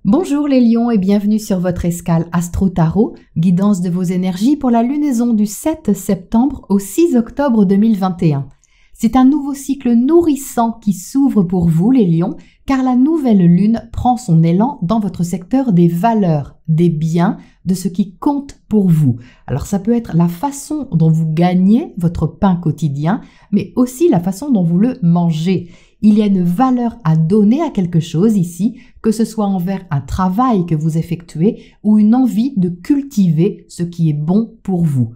Bonjour les lions et bienvenue sur votre escale Astro Tarot, guidance de vos énergies pour la lunaison du 7 septembre au 6 octobre 2021. C'est un nouveau cycle nourrissant qui s'ouvre pour vous les lions, car la nouvelle lune prend son élan dans votre secteur des valeurs, des biens, de ce qui compte pour vous. Alors ça peut être la façon dont vous gagnez votre pain quotidien, mais aussi la façon dont vous le mangez. Il y a une valeur à donner à quelque chose ici, que ce soit envers un travail que vous effectuez ou une envie de cultiver ce qui est bon pour vous.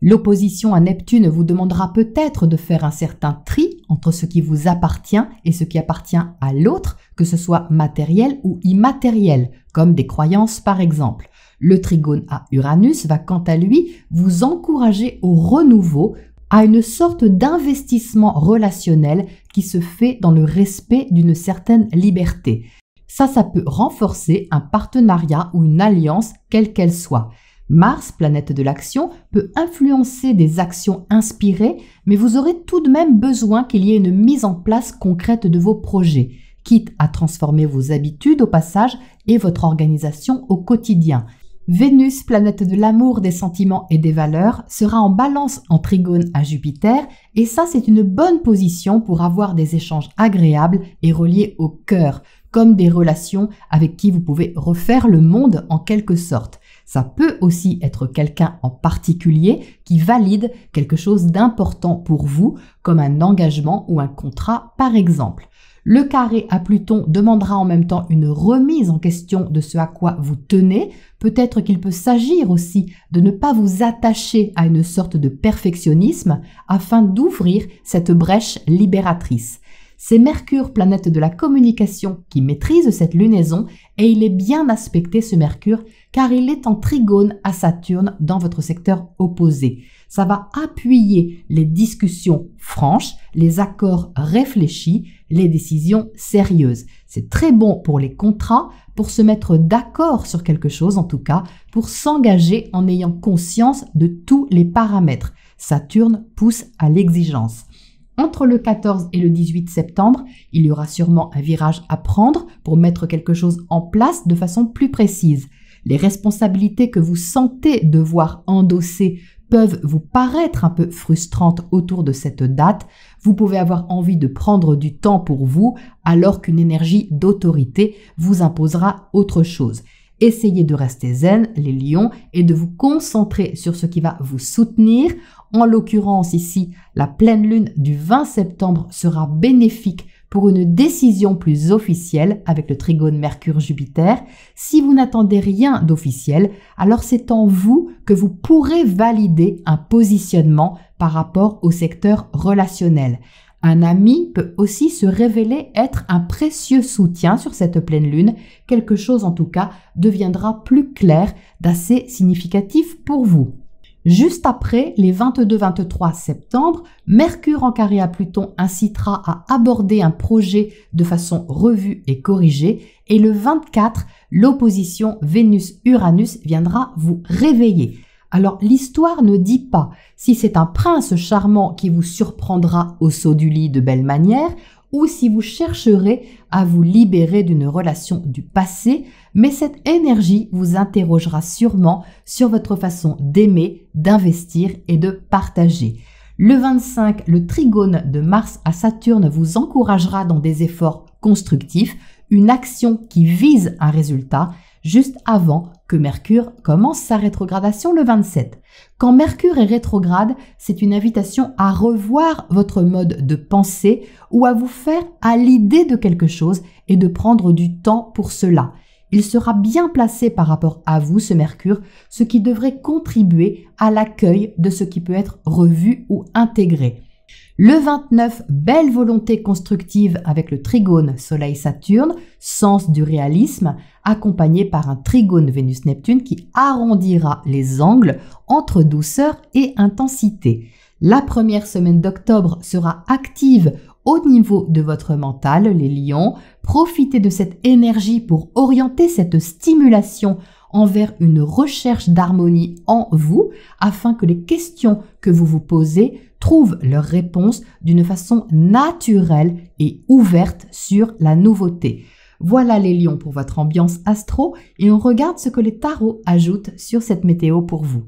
L'opposition à Neptune vous demandera peut-être de faire un certain tri entre ce qui vous appartient et ce qui appartient à l'autre, que ce soit matériel ou immatériel, comme des croyances par exemple. Le trigone à Uranus va quant à lui vous encourager au renouveau, à une sorte d'investissement relationnel qui se fait dans le respect d'une certaine liberté. Ça peut renforcer un partenariat ou une alliance, quelle qu'elle soit. Mars, planète de l'action, peut influencer des actions inspirées, mais vous aurez tout de même besoin qu'il y ait une mise en place concrète de vos projets, quitte à transformer vos habitudes au passage et votre organisation au quotidien. Vénus, planète de l'amour, des sentiments et des valeurs, sera en balance en trigone à Jupiter et ça c'est une bonne position pour avoir des échanges agréables et reliés au cœur, comme des relations avec qui vous pouvez refaire le monde en quelque sorte. Ça peut aussi être quelqu'un en particulier qui valide quelque chose d'important pour vous, comme un engagement ou un contrat par exemple. Le carré à Pluton demandera en même temps une remise en question de ce à quoi vous tenez. Peut-être qu'il peut s'agir aussi de ne pas vous attacher à une sorte de perfectionnisme afin d'ouvrir cette brèche libératrice. C'est Mercure, planète de la communication, qui maîtrise cette lunaison et il est bien aspecté ce Mercure car il est en trigone à Saturne dans votre secteur opposé. Ça va appuyer les discussions franches, les accords réfléchis, les décisions sérieuses. C'est très bon pour les contrats, pour se mettre d'accord sur quelque chose en tout cas, pour s'engager en ayant conscience de tous les paramètres. Saturne pousse à l'exigence. Entre le 14 et le 18 septembre, il y aura sûrement un virage à prendre pour mettre quelque chose en place de façon plus précise. Les responsabilités que vous sentez devoir endosser peuvent vous paraître un peu frustrantes autour de cette date. Vous pouvez avoir envie de prendre du temps pour vous alors qu'une énergie d'autorité vous imposera autre chose. Essayez de rester zen, les lions, et de vous concentrer sur ce qui va vous soutenir. En l'occurrence ici, la pleine lune du 20 septembre sera bénéfique pour une décision plus officielle avec le trigone Mercure-Jupiter. Si vous n'attendez rien d'officiel, alors c'est en vous que vous pourrez valider un positionnement par rapport au secteur relationnel. Un ami peut aussi se révéler être un précieux soutien sur cette pleine lune. Quelque chose en tout cas deviendra plus clair, d'assez significatif pour vous. Juste après, les 22-23 septembre, Mercure en carré à Pluton incitera à aborder un projet de façon revue et corrigée. Et le 24, l'opposition Vénus-Uranus viendra vous réveiller. Alors l'histoire ne dit pas si c'est un prince charmant qui vous surprendra au saut du lit de belle manière ou si vous chercherez à vous libérer d'une relation du passé, mais cette énergie vous interrogera sûrement sur votre façon d'aimer, d'investir et de partager. Le 25, le trigone de Mars à Saturne vous encouragera dans des efforts constructifs, une action qui vise un résultat, juste avant que Mercure commence sa rétrogradation le 27. Quand Mercure est rétrograde, c'est une invitation à revoir votre mode de pensée ou à vous faire à l'idée de quelque chose et de prendre du temps pour cela. Il sera bien placé par rapport à vous, ce Mercure, ce qui devrait contribuer à l'accueil de ce qui peut être revu ou intégré. Le 29, belle volonté constructive avec le trigone Soleil-Saturne, sens du réalisme, accompagné par un trigone Vénus-Neptune qui arrondira les angles entre douceur et intensité. La première semaine d'octobre sera active au niveau de votre mental, les lions. Profitez de cette énergie pour orienter cette stimulation envers une recherche d'harmonie en vous afin que les questions que vous vous posez trouvent leur réponse d'une façon naturelle et ouverte sur la nouveauté. Voilà les lions pour votre ambiance astro et on regarde ce que les tarots ajoutent sur cette météo pour vous.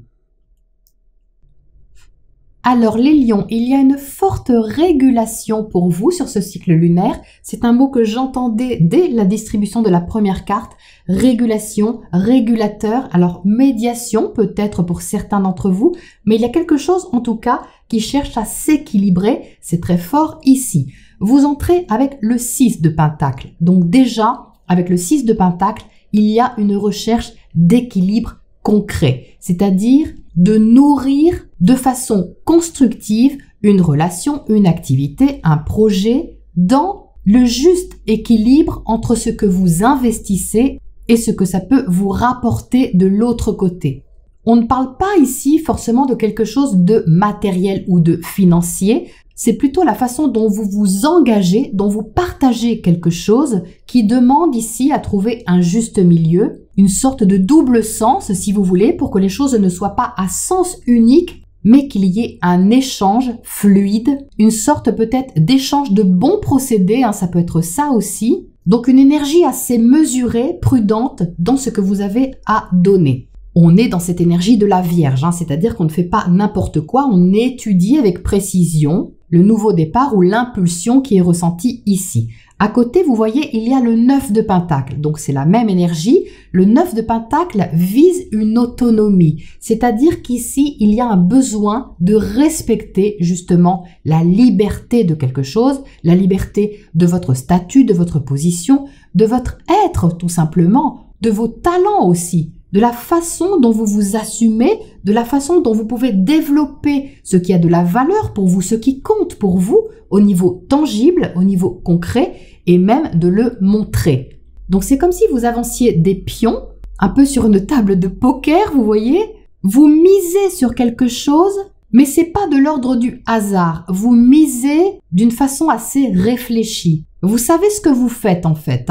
Alors les lions, il y a une forte régulation pour vous sur ce cycle lunaire. C'est un mot que j'entendais dès la distribution de la première carte. Régulation, régulateur, alors médiation peut-être pour certains d'entre vous, mais il y a quelque chose en tout cas qui cherche à s'équilibrer. C'est très fort ici. Vous entrez avec le 6 de Pentacle. Donc déjà, avec le 6 de Pentacle, il y a une recherche d'équilibre concret, c'est-à-dire de nourrir de façon constructive une relation, une activité, un projet dans le juste équilibre entre ce que vous investissez et ce que ça peut vous rapporter de l'autre côté. On ne parle pas ici forcément de quelque chose de matériel ou de financier, c'est plutôt la façon dont vous vous engagez, dont vous partagez quelque chose qui demande ici à trouver un juste milieu, une sorte de double sens si vous voulez, pour que les choses ne soient pas à sens unique, mais qu'il y ait un échange fluide, une sorte peut-être d'échange de bons procédés, ça peut être ça aussi. Donc une énergie assez mesurée, prudente dans ce que vous avez à donner. On est dans cette énergie de la Vierge, c'est-à-dire qu'on ne fait pas n'importe quoi, on étudie avec précision le nouveau départ ou l'impulsion qui est ressentie ici. À côté, vous voyez, il y a le 9 de Pentacle, donc c'est la même énergie. Le 9 de Pentacle vise une autonomie, c'est-à-dire qu'ici, il y a un besoin de respecter justement la liberté de quelque chose, la liberté de votre statut, de votre position, de votre être tout simplement, de vos talents aussi, de la façon dont vous vous assumez, de la façon dont vous pouvez développer ce qui a de la valeur pour vous, ce qui compte pour vous au niveau tangible, au niveau concret et même de le montrer. Donc c'est comme si vous avanciez des pions, un peu sur une table de poker, vous voyez. Vous misez sur quelque chose, mais c'est pas de l'ordre du hasard. Vous misez d'une façon assez réfléchie. Vous savez ce que vous faites en fait,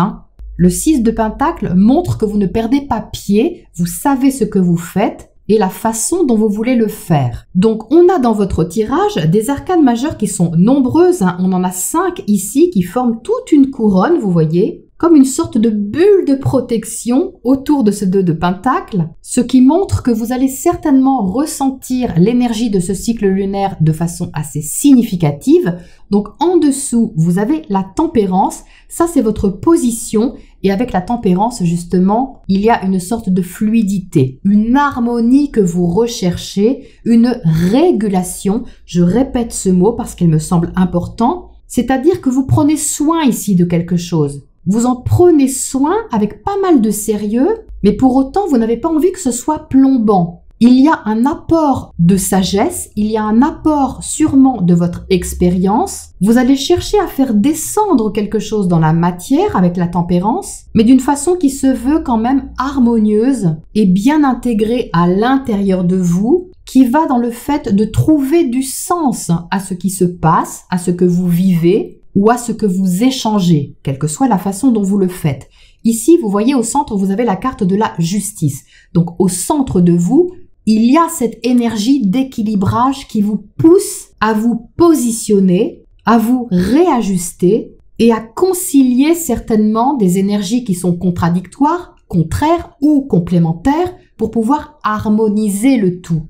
Le 6 de Pentacle montre que vous ne perdez pas pied, vous savez ce que vous faites et la façon dont vous voulez le faire. Donc on a dans votre tirage des arcanes majeures qui sont nombreuses, on en a 5 ici qui forment toute une couronne, vous voyez, comme une sorte de bulle de protection autour de ce 2 de Pentacle, ce qui montre que vous allez certainement ressentir l'énergie de ce cycle lunaire de façon assez significative. Donc en dessous, vous avez la tempérance, ça c'est votre position, et avec la tempérance justement, il y a une sorte de fluidité, une harmonie que vous recherchez, une régulation, je répète ce mot parce qu'il me semble important, c'est-à-dire que vous prenez soin ici de quelque chose. Vous en prenez soin avec pas mal de sérieux, mais pour autant, vous n'avez pas envie que ce soit plombant. Il y a un apport de sagesse, il y a un apport sûrement de votre expérience. Vous allez chercher à faire descendre quelque chose dans la matière avec la tempérance, mais d'une façon qui se veut quand même harmonieuse et bien intégrée à l'intérieur de vous, qui va dans le fait de trouver du sens à ce qui se passe, à ce que vous vivez, ou à ce que vous échangez, quelle que soit la façon dont vous le faites. Ici, vous voyez au centre, vous avez la carte de la justice. Donc au centre de vous, il y a cette énergie d'équilibrage qui vous pousse à vous positionner, à vous réajuster et à concilier certainement des énergies qui sont contradictoires, contraires ou complémentaires pour pouvoir harmoniser le tout.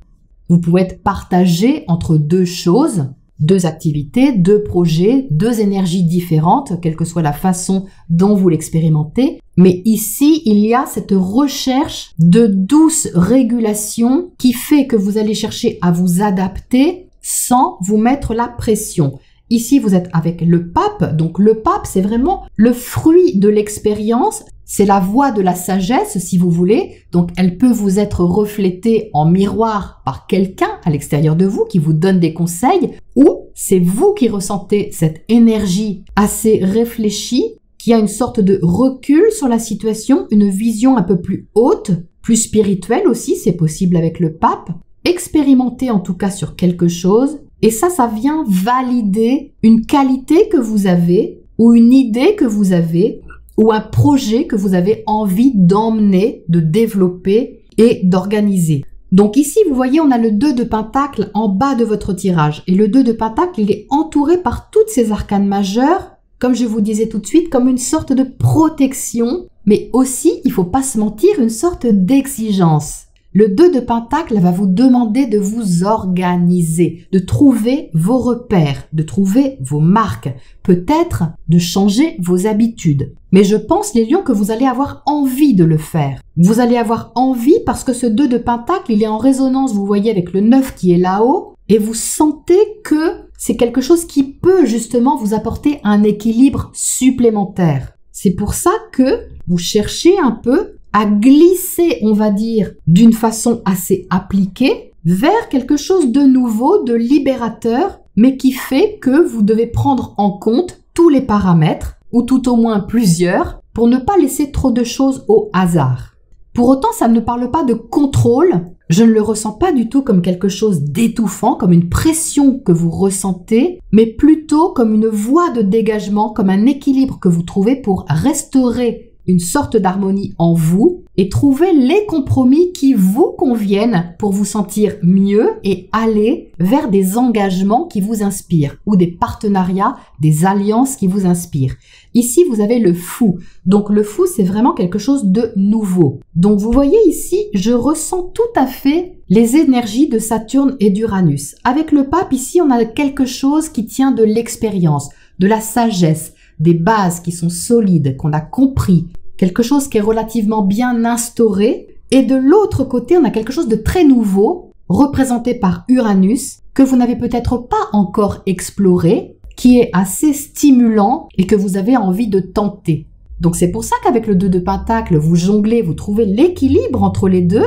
Vous pouvez être partagé entre deux choses, deux activités, deux projets, deux énergies différentes, quelle que soit la façon dont vous l'expérimentez. Mais ici, il y a cette recherche de douce régulation qui fait que vous allez chercher à vous adapter sans vous mettre la pression. Ici, vous êtes avec le pape. Donc, le pape, c'est vraiment le fruit de l'expérience. C'est la voie de la sagesse, si vous voulez. Donc, elle peut vous être reflétée en miroir par quelqu'un à l'extérieur de vous qui vous donne des conseils, ou c'est vous qui ressentez cette énergie assez réfléchie, qui a une sorte de recul sur la situation, une vision un peu plus haute, plus spirituelle aussi, c'est possible avec le pape. Expérimentez en tout cas sur quelque chose, et ça vient valider une qualité que vous avez, ou une idée que vous avez, ou un projet que vous avez envie d'emmener, de développer et d'organiser. Donc ici, vous voyez, on a le 2 de Pentacle en bas de votre tirage. Et le 2 de Pentacle, il est entouré par toutes ces arcanes majeures comme je vous disais tout de suite, comme une sorte de protection, mais aussi, il faut pas se mentir, une sorte d'exigence. Le 2 de Pentacle va vous demander de vous organiser, de trouver vos repères, de trouver vos marques, peut-être de changer vos habitudes. Mais je pense, les lions, que vous allez avoir envie de le faire. Vous allez avoir envie parce que ce 2 de Pentacle, il est en résonance, vous voyez, avec le 9 qui est là-haut, et vous sentez que c'est quelque chose qui peut justement vous apporter un équilibre supplémentaire. C'est pour ça que vous cherchez un peu à glisser, on va dire, d'une façon assez appliquée vers quelque chose de nouveau, de libérateur, mais qui fait que vous devez prendre en compte tous les paramètres, ou tout au moins plusieurs, pour ne pas laisser trop de choses au hasard. Pour autant, ça ne parle pas de contrôle. Je ne le ressens pas du tout comme quelque chose d'étouffant, comme une pression que vous ressentez, mais plutôt comme une voie de dégagement, comme un équilibre que vous trouvez pour restaurer une sorte d'harmonie en vous et trouver les compromis qui vous conviennent pour vous sentir mieux et aller vers des engagements qui vous inspirent ou des partenariats, des alliances qui vous inspirent. Ici, vous avez le fou. Donc, le fou, c'est vraiment quelque chose de nouveau. Donc, vous voyez ici, je ressens tout à fait les énergies de Saturne et d'Uranus. Avec le pape, ici, on a quelque chose qui tient de l'expérience, de la sagesse, des bases qui sont solides, qu'on a compris, quelque chose qui est relativement bien instauré. Et de l'autre côté, on a quelque chose de très nouveau, représenté par Uranus, que vous n'avez peut-être pas encore exploré, qui est assez stimulant et que vous avez envie de tenter. Donc c'est pour ça qu'avec le 2 de Pentacle, vous jonglez, vous trouvez l'équilibre entre les deux,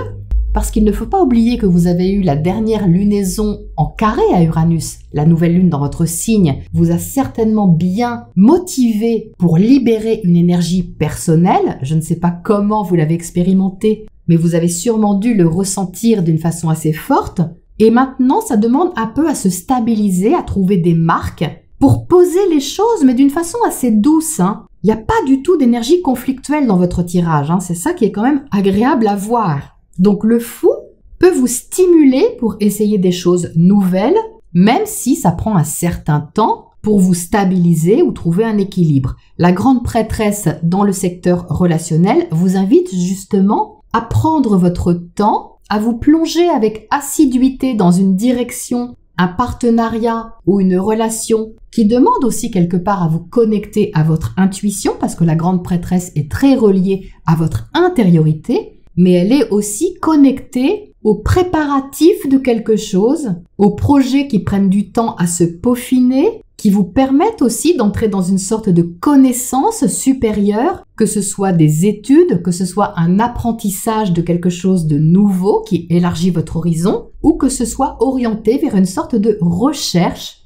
parce qu'il ne faut pas oublier que vous avez eu la dernière lunaison en carré à Uranus. La nouvelle lune dans votre signe vous a certainement bien motivé pour libérer une énergie personnelle. Je ne sais pas comment vous l'avez expérimenté, mais vous avez sûrement dû le ressentir d'une façon assez forte. Et maintenant, ça demande un peu à se stabiliser, à trouver des marques pour poser les choses, mais d'une façon assez douce. Il n'y a pas du tout d'énergie conflictuelle dans votre tirage. C'est ça qui est quand même agréable à voir. Donc le fou peut vous stimuler pour essayer des choses nouvelles, même si ça prend un certain temps pour vous stabiliser ou trouver un équilibre. La grande prêtresse dans le secteur relationnel vous invite justement à prendre votre temps, à vous plonger avec assiduité dans une direction, un partenariat ou une relation qui demande aussi quelque part à vous connecter à votre intuition, parce que la grande prêtresse est très reliée à votre intériorité, mais elle est aussi connectée aux préparatifs de quelque chose, aux projets qui prennent du temps à se peaufiner, qui vous permettent aussi d'entrer dans une sorte de connaissance supérieure, que ce soit des études, que ce soit un apprentissage de quelque chose de nouveau qui élargit votre horizon, ou que ce soit orienté vers une sorte de recherche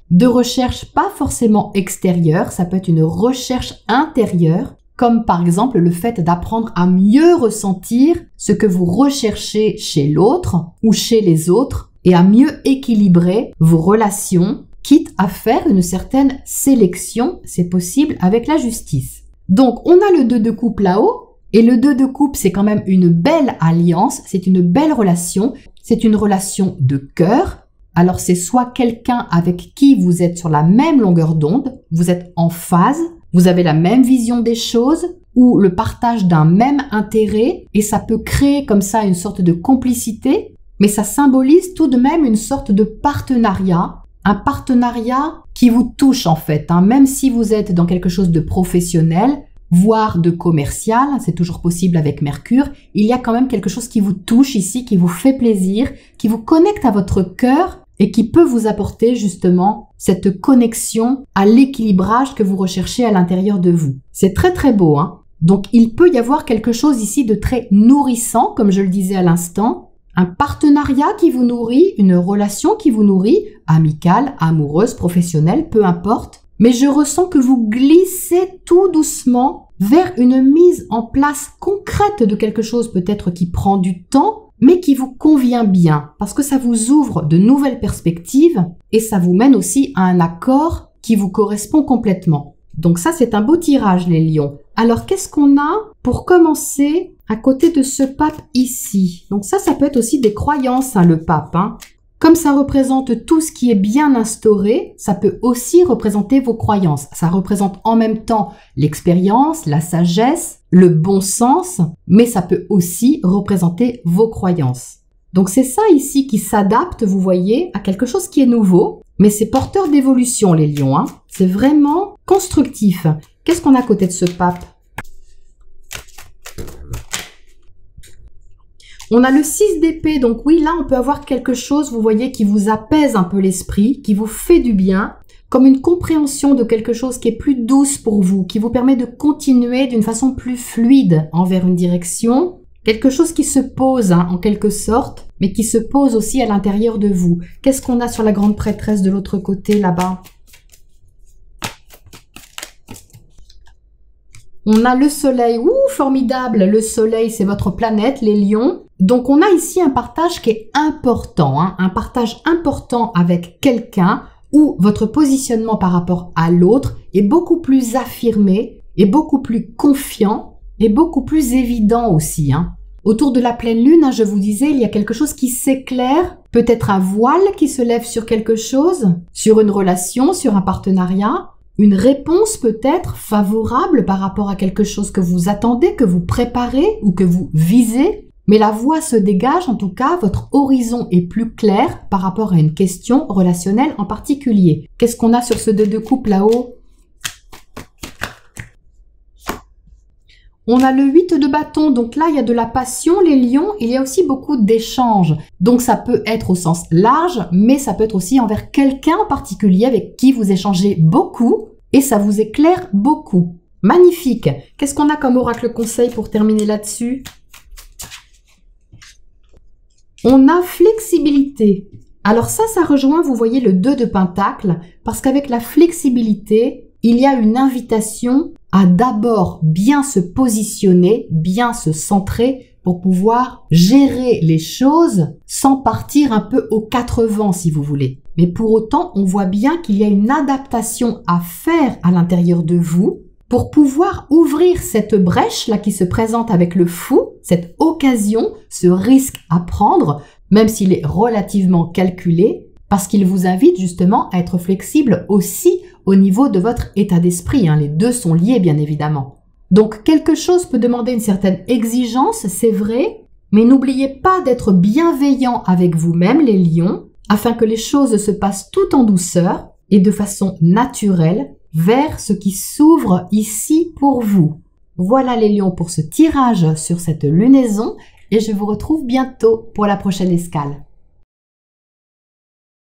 pas forcément extérieure, ça peut être une recherche intérieure, comme par exemple le fait d'apprendre à mieux ressentir ce que vous recherchez chez l'autre ou chez les autres et à mieux équilibrer vos relations, quitte à faire une certaine sélection, c'est possible avec la justice. Donc on a le 2 de coupe là-haut, et le 2 de coupe c'est quand même une belle alliance, c'est une belle relation, c'est une relation de cœur. Alors c'est soit quelqu'un avec qui vous êtes sur la même longueur d'onde, vous êtes en phase, vous avez la même vision des choses ou le partage d'un même intérêt et ça peut créer comme ça une sorte de complicité, mais ça symbolise tout de même une sorte de partenariat, un partenariat qui vous touche en fait, même si vous êtes dans quelque chose de professionnel, voire de commercial, c'est toujours possible avec Mercure, il y a quand même quelque chose qui vous touche ici, qui vous fait plaisir, qui vous connecte à votre cœur et qui peut vous apporter justement cette connexion à l'équilibrage que vous recherchez à l'intérieur de vous. C'est très très beau, Donc il peut y avoir quelque chose ici de très nourrissant, comme je le disais à l'instant, un partenariat qui vous nourrit, une relation qui vous nourrit, amicale, amoureuse, professionnelle, peu importe, mais je ressens que vous glissez tout doucement vers une mise en place concrète de quelque chose peut-être qui prend du temps, mais qui vous convient bien, parce que ça vous ouvre de nouvelles perspectives et ça vous mène aussi à un accord qui vous correspond complètement. Donc ça, c'est un beau tirage, les lions. Alors, qu'est-ce qu'on a pour commencer à côté de ce pape ici? Donc ça peut être aussi des croyances, le pape. Comme ça représente tout ce qui est bien instauré, ça peut aussi représenter vos croyances. Ça représente en même temps l'expérience, la sagesse, le bon sens, mais ça peut aussi représenter vos croyances. Donc c'est ça ici qui s'adapte, vous voyez, à quelque chose qui est nouveau, mais c'est porteur d'évolution les lions, hein. C'est vraiment constructif. Qu'est-ce qu'on a à côté de ce pape? On a le 6 d'épée, donc oui, là on peut avoir quelque chose, vous voyez, qui vous apaise un peu l'esprit, qui vous fait du bien, comme une compréhension de quelque chose qui est plus douce pour vous, qui vous permet de continuer d'une façon plus fluide envers une direction. Quelque chose qui se pose, hein, en quelque sorte, mais qui se pose aussi à l'intérieur de vous. Qu'est-ce qu'on a sur la grande prêtresse de l'autre côté, là-bas? On a le soleil. Ouh, formidable! Le soleil, c'est votre planète, les lions. Donc, on a ici un partage qui est important, hein, un partage important avec quelqu'un où votre positionnement par rapport à l'autre est beaucoup plus affirmé, et beaucoup plus confiant, et beaucoup plus évident aussi, hein. Autour de la pleine lune, hein, je vous disais, il y a quelque chose qui s'éclaire, peut-être un voile qui se lève sur quelque chose, sur une relation, sur un partenariat, une réponse peut-être favorable par rapport à quelque chose que vous attendez, que vous préparez ou que vous visez. Mais la voie se dégage, en tout cas, votre horizon est plus clair par rapport à une question relationnelle en particulier. Qu'est-ce qu'on a sur ce 2 de coupe là-haut? On a le 8 de bâton, donc là, il y a de la passion, les lions, il y a aussi beaucoup d'échanges. Donc, ça peut être au sens large, mais ça peut être aussi envers quelqu'un en particulier avec qui vous échangez beaucoup et ça vous éclaire beaucoup. Magnifique! Qu'est-ce qu'on a comme oracle conseil pour terminer là-dessus? On a flexibilité. Alors ça rejoint, vous voyez, le 2 de pentacle, parce qu'avec la flexibilité, il y a une invitation à d'abord bien se positionner, bien se centrer pour pouvoir gérer les choses sans partir un peu aux 4 vents, si vous voulez. Mais pour autant, on voit bien qu'il y a une adaptation à faire à l'intérieur de vous pour pouvoir ouvrir cette brèche-là qui se présente avec le fou, cette occasion, ce risque à prendre, même s'il est relativement calculé, parce qu'il vous invite justement à être flexible aussi au niveau de votre état d'esprit, hein. Les deux sont liés, bien évidemment. Donc, quelque chose peut demander une certaine exigence, c'est vrai, mais n'oubliez pas d'être bienveillant avec vous-même, les lions, afin que les choses se passent tout en douceur et de façon naturelle vers ce qui s'ouvre ici pour vous. Voilà les lions pour ce tirage sur cette lunaison et je vous retrouve bientôt pour la prochaine escale.